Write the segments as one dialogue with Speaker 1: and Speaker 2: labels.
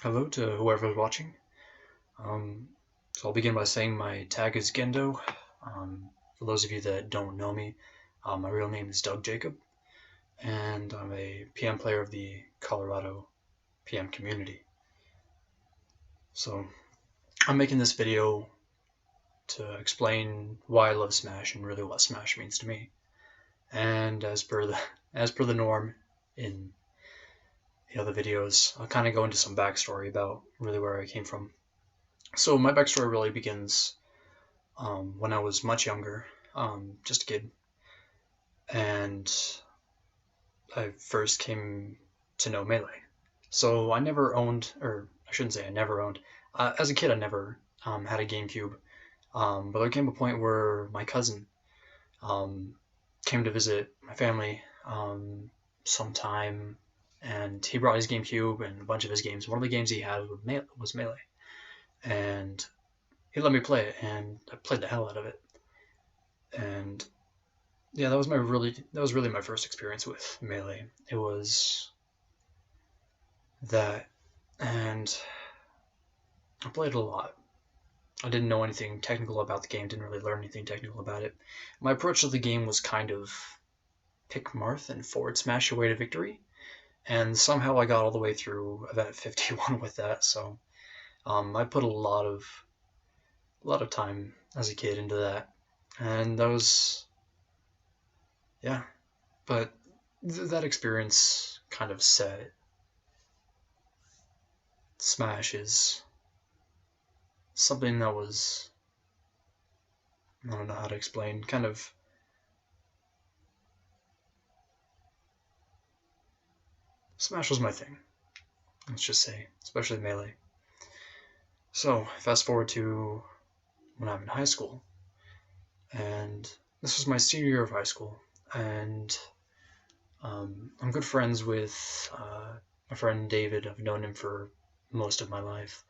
Speaker 1: Hello to whoever's watching. Um, so I'll begin by saying my tag is Gendo. For those of you that don't know me, my real name is Doug Jacob, and I'm a PM player of the Colorado PM community. So I'm making this video to explain why I love Smash and really what Smash means to me. And as per the norm in the other videos, I'll kind of go into some backstory about really where I came from. So my backstory really begins when I was much younger, just a kid, and I first came to know Melee. So I never owned, or I shouldn't say I never owned. As a kid, I never had a GameCube, but there came a point where my cousin um, came to visit my family sometime, and he brought his GameCube and a bunch of his games. One of the games he had was Melee, and he let me play it, and I played the hell out of it. And yeah, that was really my first experience with Melee. It was that, and I played it a lot. I didn't know anything technical about the game, didn't really learn anything technical about it. My approach to the game was kind of pick Marth and forward smash your way to victory, and somehow I got all the way through event 51 with that. So I put a lot of time as a kid into that, and that was yeah. But that experience kind of set Smash is something that was, I don't know how to explain, kind of, Smash was my thing, let's just say, especially Melee. So, fast forward to when I'm in high school, and this was my senior year of high school, and I'm good friends with my friend David. I've known him for most of my life.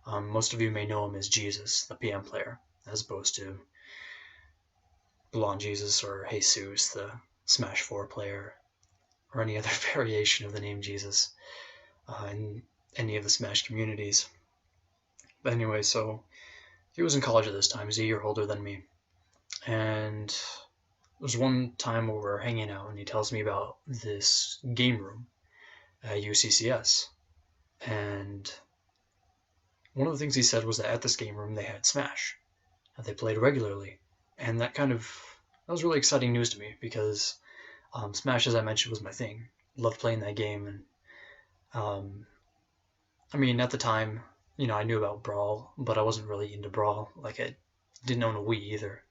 Speaker 1: Most of you may know him as Jesus, the PM player, as opposed to Blonde Jesus or Jesus, the Smash 4 player, or any other variation of the name Jesus in any of the Smash communities. But anyway, so he was in college at this time. He's a year older than me. And there was one time where we were hanging out, and he tells me about this game room at UCCS. And one of the things he said was that at this game room they had Smash, that they played regularly. And that was really exciting news to me because Smash, as I mentioned, was my thing. Loved playing that game, and I mean, at the time, I knew about Brawl, but I wasn't really into Brawl. Like, I didn't own a Wii either.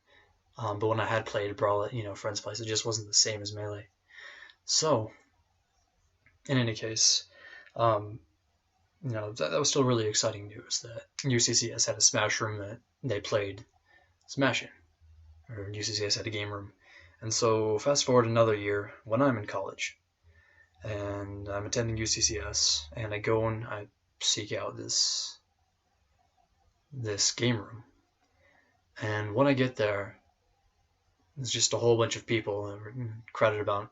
Speaker 1: But when I had played Brawl at friends' place, it just wasn't the same as Melee. So, in any case, um, that was still really exciting news that UCCS had a Smash room that they played Smash in, or UCCS had a game room. And so, fast forward another year when I'm in college, and I'm attending UCCS, and I go and I seek out this game room. And when I get there, it's just a whole bunch of people crowded around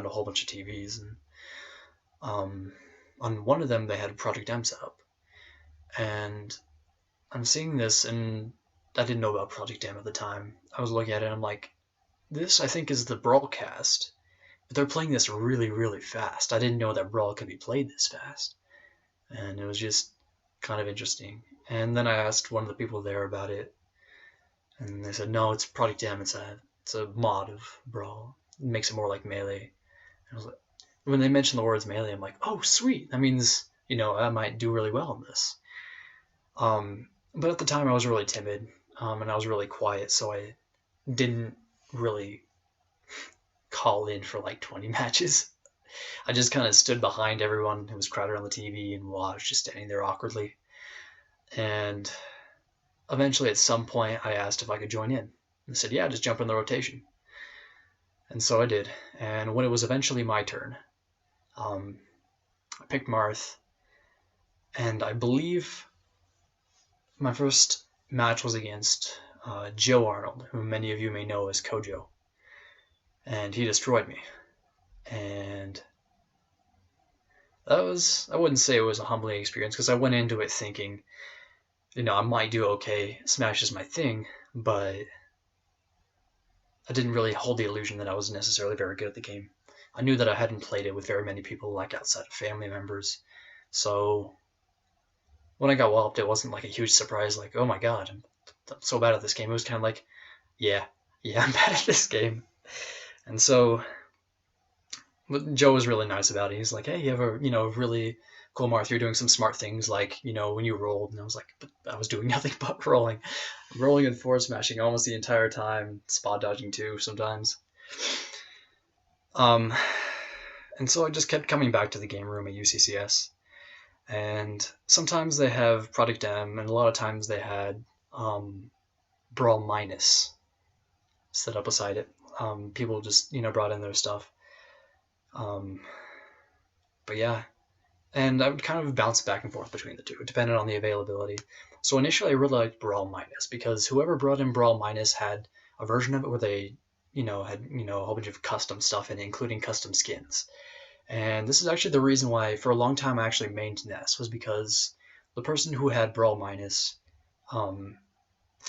Speaker 1: a whole bunch of TVs, and on one of them they had Project M set up, and I'm seeing this, and I didn't know about Project M at the time. I was looking at it, and I'm like, this I think is the Brawlcast, but they're playing this really, really fast. I didn't know that Brawl could be played this fast, and it was just kind of interesting. And then I asked one of the people there about it, and they said, no, it's Project M. It's a mod of Brawl. It makes it more like Melee. And I was like, when they mentioned the words Melee, I'm like, oh, sweet. That means, I might do really well in this. But at the time, I was really timid, and I was really quiet, so I didn't really call in for like 20 matches. I just kind of stood behind everyone who was crowded on the TV and watched, just standing there awkwardly. And eventually, at some point, I asked if I could join in. And they said, yeah, just jump in the rotation. And so I did. And when it was eventually my turn, I picked Marth. And I believe my first match was against Joe Arnold, who many of you may know as Kojo. And he destroyed me. And I wouldn't say it was a humbling experience because I went into it thinking, I might do okay. Smash is my thing, but I didn't really hold the illusion that I was necessarily very good at the game. I knew that I hadn't played it with very many people, like outside of family members. So when I got walloped, it wasn't like a huge surprise, like, oh my god, I'm so bad at this game. It was kind of like, yeah, I'm bad at this game. And so Joe was really nice about it. He's like, hey, you have a really cool Marth. You're doing some smart things, like when you rolled. And I was like, but I was doing nothing but rolling and forward smashing almost the entire time, spot dodging too sometimes. Um, and so I just kept coming back to the game room at UCCS, and sometimes they have Product M, and a lot of times they had Brawl Minus set up beside it. People just brought in their stuff. But yeah, and I would kind of bounce back and forth between the two, depending on the availability. So initially, I really liked Brawl Minus because whoever brought in Brawl Minus had a version of it where they, had a whole bunch of custom stuff in it, including custom skins. And this is actually the reason why, for a long time, I actually mained Ness, was because the person who had Brawl Minus,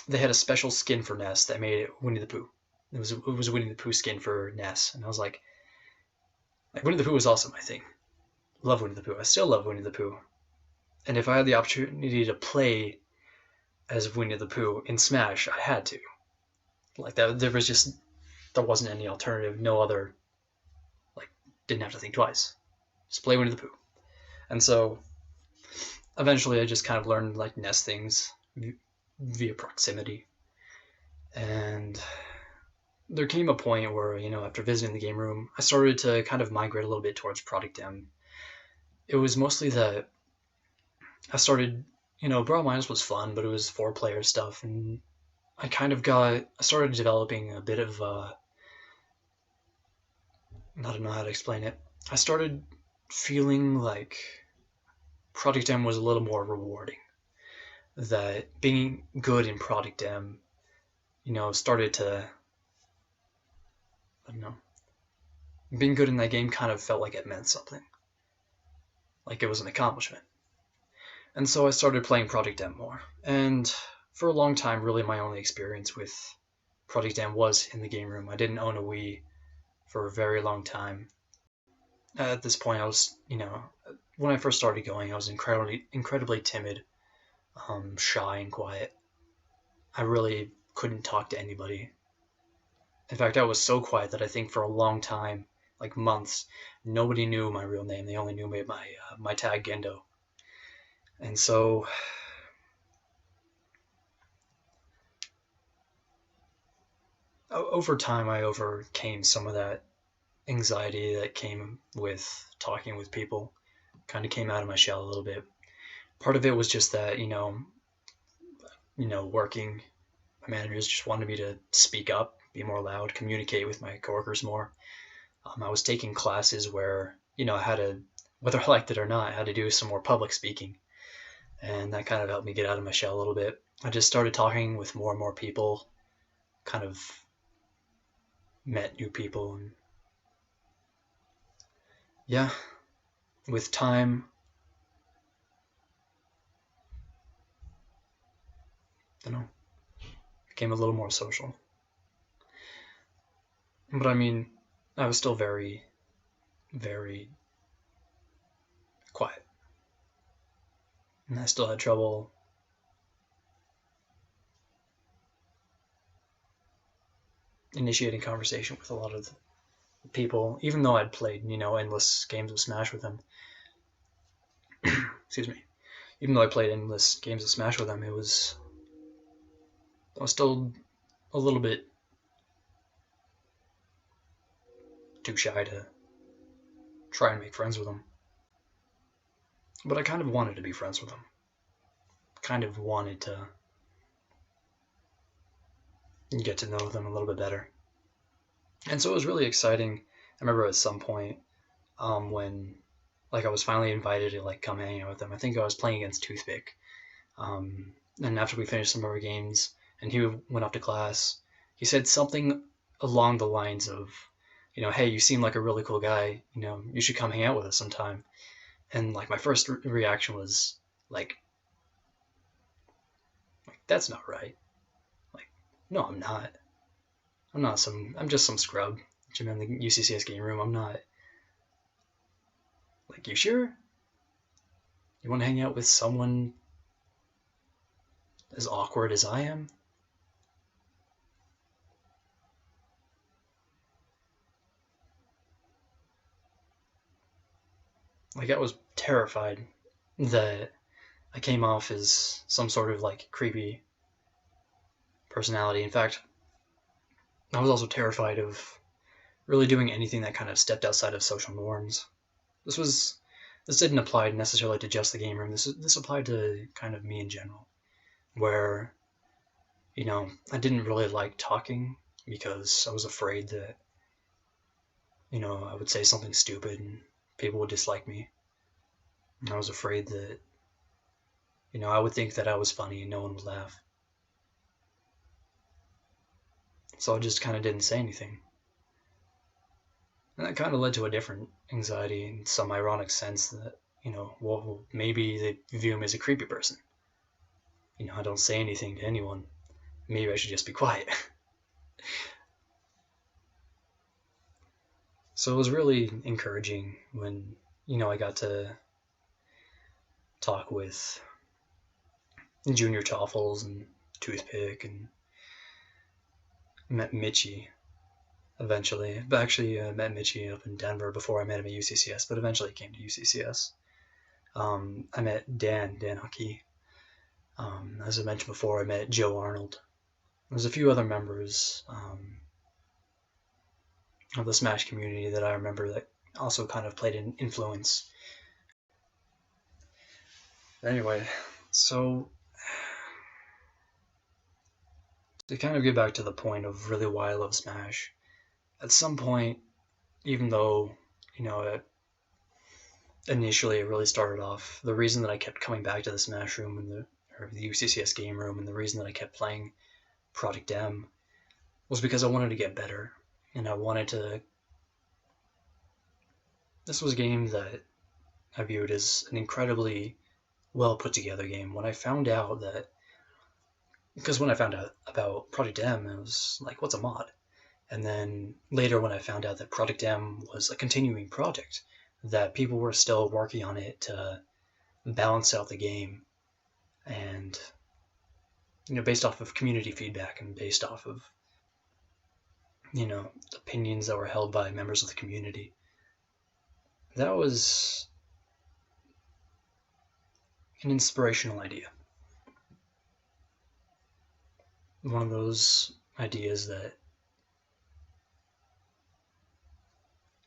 Speaker 1: they had a special skin for Ness that made it Winnie the Pooh. It was a Winnie the Pooh skin for Ness, and I was like Winnie the Pooh was awesome, I think. Love Winnie the Pooh. I still love Winnie the Pooh. And if I had the opportunity to play as Winnie the Pooh in Smash, I had to. Like that, there wasn't any alternative, no other. Like, didn't have to think twice. Just play Winnie the Pooh. And so, eventually, I just kind of learned like Ness things via proximity. And there came a point where, after visiting the game room, I started to kind of migrate a little bit towards Product M. It was mostly that I started, Brawl Minus was fun, but it was 4-player stuff, and I started developing a bit of, I don't know how to explain it. I started feeling like Product M was a little more rewarding. That being good in Product M, started to, I don't know, being good in that game kind of felt like it meant something. Like it was an accomplishment. And so I started playing Product M more. And for a long time, really my only experience with Product M was in the game room. I didn't own a Wii for a very long time. At this point, I was, when I first started going, I was incredibly timid, shy and quiet. I really couldn't talk to anybody. In fact, I was so quiet that I think for a long time, like months, nobody knew my real name. They only knew me by my tag Gendo. And so over time, I overcame some of that anxiety that came with talking with people. Kind of came out of my shell a little bit. Part of it was just that, working, my managers just wanted me to speak up, be more loud, communicate with my coworkers more. I was taking classes where, I had to, whether I liked it or not, I had to do some more public speaking. And that kind of helped me get out of my shell a little bit. I just started talking with more and more people, kind of met new people. And yeah, with time, I don't know, became a little more social. But I mean, I was still very, very quiet. And I still had trouble initiating conversation with a lot of the people, even though I'd played, endless games of Smash with them. Excuse me. Even though I played endless games of Smash with them, I was still a little bit too shy to try and make friends with them. But I kind of wanted to be friends with them. Kind of wanted to get to know them a little bit better. And so it was really exciting. I remember at some point when I was finally invited to come hang out with them. I think I was playing against Toothpick. And after we finished some of our games and he went off to class, he said something along the lines of, hey, you seem like a really cool guy. You should come hang out with us sometime. And like my first reaction was like, that's not right. Like, no, I'm not. I'm just some scrub. I'm in the UCCS game room. I'm not. Like, you sure? You want to hang out with someone as awkward as I am? Like, I was terrified that I came off as some sort of like creepy personality. In fact, I was also terrified of really doing anything that kind of stepped outside of social norms. This was this didn't apply necessarily to just the game room. This applied to kind of me in general, where I didn't really like talking because I was afraid that I would say something stupid and people would dislike me. And I was afraid that I would think that I was funny and no one would laugh. So I just kind of didn't say anything. And that kind of led to a different anxiety in some ironic sense that, well, maybe they view me as a creepy person. I don't say anything to anyone. Maybe I should just be quiet. So it was really encouraging when, I got to talk with Junior Toffles and Toothpick and met Mitchie eventually. But actually met Mitchie up in Denver before I met him at UCCS, but eventually came to UCCS. I met Dan Huckey. As I mentioned before, I met Joe Arnold. There's a few other members of the Smash community that I remember that also kind of played an influence. Anyway, so to kind of get back to the point of really why I love Smash, at some point, even though, initially it really started off, the reason that I kept coming back to the Smash room and the UCCS game room, and the reason that I kept playing Project M was because I wanted to get better, and I wanted to. This was a game that I viewed as an incredibly well put together game. When I found out about Project M, I was like, what's a mod? And then later when I found out that Project M was a continuing project, that people were still working on it to balance out the game, and based off of community feedback and based off of opinions that were held by members of the community, that was an inspirational idea. One of those ideas that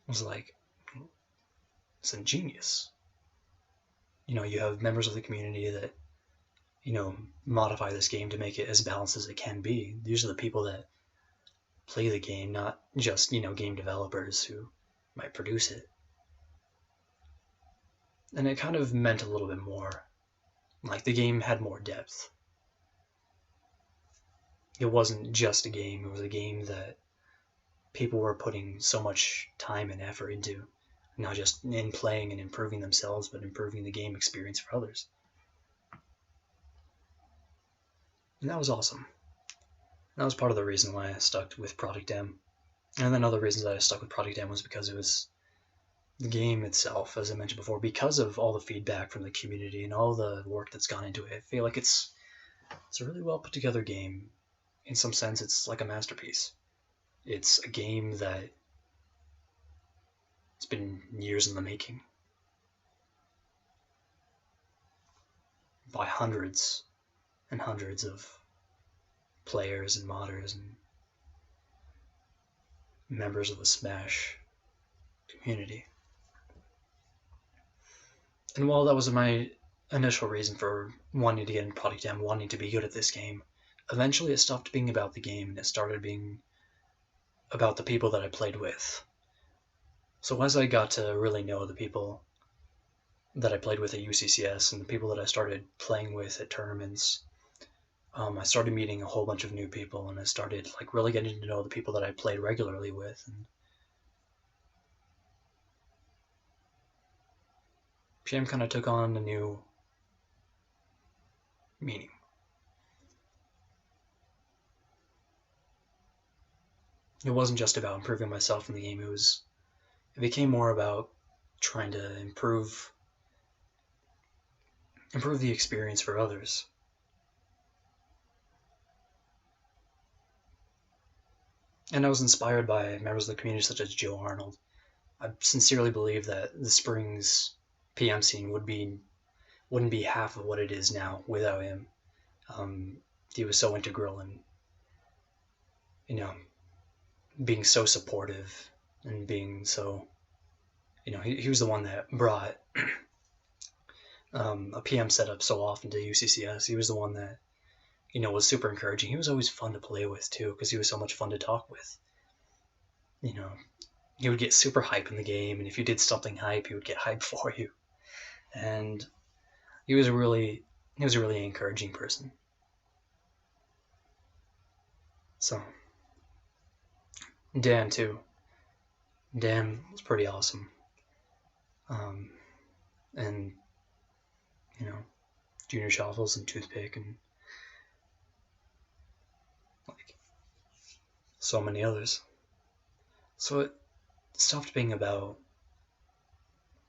Speaker 1: was like, it's ingenious. You have members of the community that modify this game to make it as balanced as it can be. These are the people that play the game, not just game developers who might produce it. And it kind of meant a little bit more. Like, the game had more depth. It wasn't just a game, it was a game that people were putting so much time and effort into, not just in playing and improving themselves, but improving the game experience for others. And that was awesome. That was part of the reason why I stuck with Project M. And then other reasons that I stuck with Project M was because it was the game itself, as I mentioned before, because of all the feedback from the community and all the work that's gone into it. I feel like it's a really well put together game. In some sense, it's like a masterpiece. It's a game that it's been years in the making by hundreds and hundreds of players and modders and members of the Smash community. And while that was my initial reason for wanting to get into Project M, wanting to be good at this game, eventually it stopped being about the game and it started being about the people that I played with. So as I got to really know the people that I played with at UCCS and the people that I started playing with at tournaments, I started meeting a whole bunch of new people, and I started really getting to know the people that I played regularly with. And PM kind of took on a new meaning. It wasn't just about improving myself in the game. It became more about trying to improve the experience for others. And I was inspired by members of the community such as Joe Arnold. I sincerely believe that the Springs PM scene wouldn't be half of what it is now without him. He was so integral in, being so supportive and being so, he was the one that brought a PM setup so often to UCCS. He was the one that, was super encouraging. He was always fun to play with too, because he was so much fun to talk with. He would get super hype in the game, and if you did something hype, he would get hype for you. And he was a really encouraging person. So, Dan too. Dan was pretty awesome. And Junior Shuffles and Toothpick and like so many others. So it stopped being about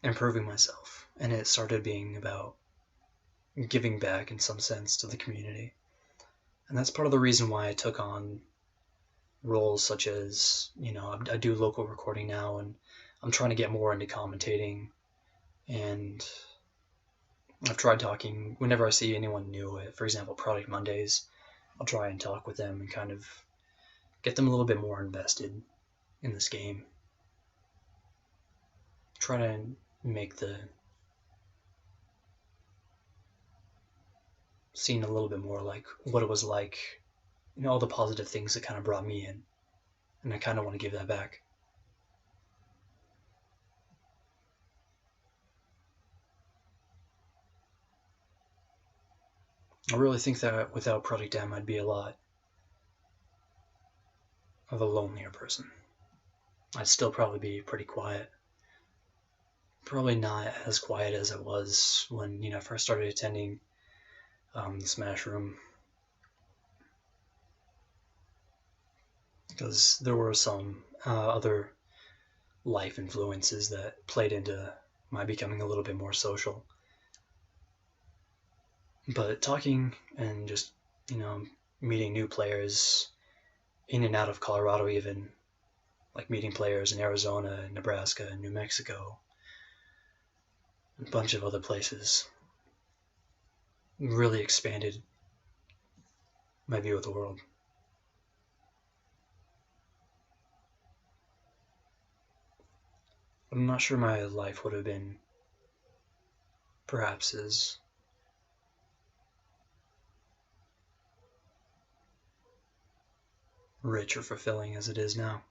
Speaker 1: improving myself, and it started being about giving back in some sense to the community. And that's part of the reason why I took on roles such as, I do local recording now, and I'm trying to get more into commentating. And I've tried talking whenever I see anyone new, for example, Product Mondays, I'll try and talk with them and kind of get them a little bit more invested in this game. Try to make the scene a little bit more like what it was like, all the positive things that kind of brought me in. And I kind of want to give that back. I really think that without Project M, I'd be a lot of a lonelier person. I'd still probably be pretty quiet. Probably not as quiet as I was when, I first started attending the Smash Room. Because there were some other life influences that played into my becoming a little bit more social. But talking and just, meeting new players in and out of Colorado even, like meeting players in Arizona, Nebraska, and New Mexico, and a bunch of other places, really expanded my view of the world. I'm not sure my life would have been perhaps as rich or fulfilling as it is now.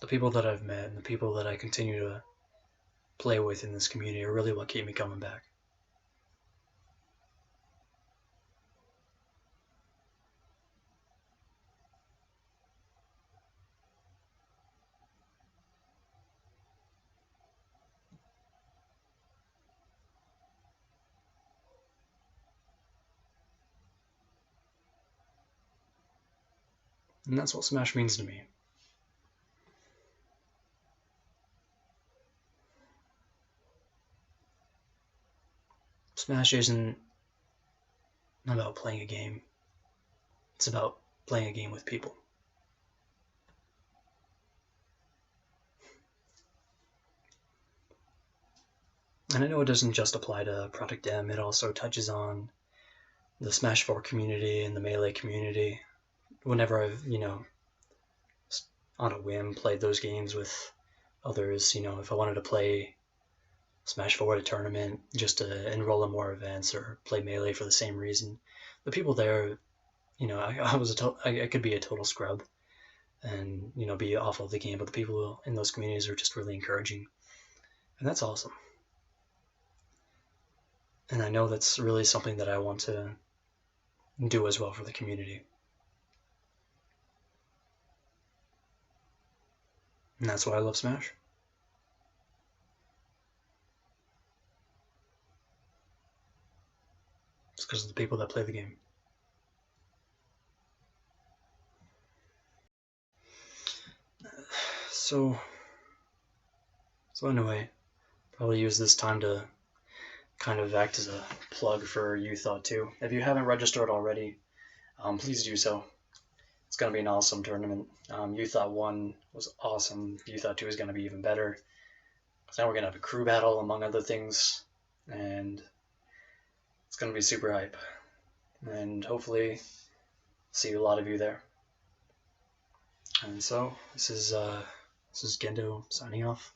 Speaker 1: The people that I've met and the people that I continue to play with in this community are really what keep me coming back. And that's what Smash means to me. Smash isn't about playing a game. It's about playing a game with people. And I know it doesn't just apply to Project M, it also touches on the Smash 4 community and the Melee community. Whenever I've, on a whim, played those games with others, if I wanted to play Smash 4 at a tournament just to enroll in more events or play Melee for the same reason, the people there, I could be a total scrub and, be awful at the game, but the people in those communities are just really encouraging. And that's awesome. And I know that's really something that I want to do as well for the community. And that's why I love Smash. It's because of the people that play the game. So anyway, probably use this time to kind of act as a plug for You Thought 2. If you haven't registered already, please do so. It's going to be an awesome tournament. You Thought 1 was awesome. You Thought 2 is going to be even better. So now we're going to have a crew battle, among other things, and it's going to be super hype. And hopefully see a lot of you there. And so this is Gendo signing off.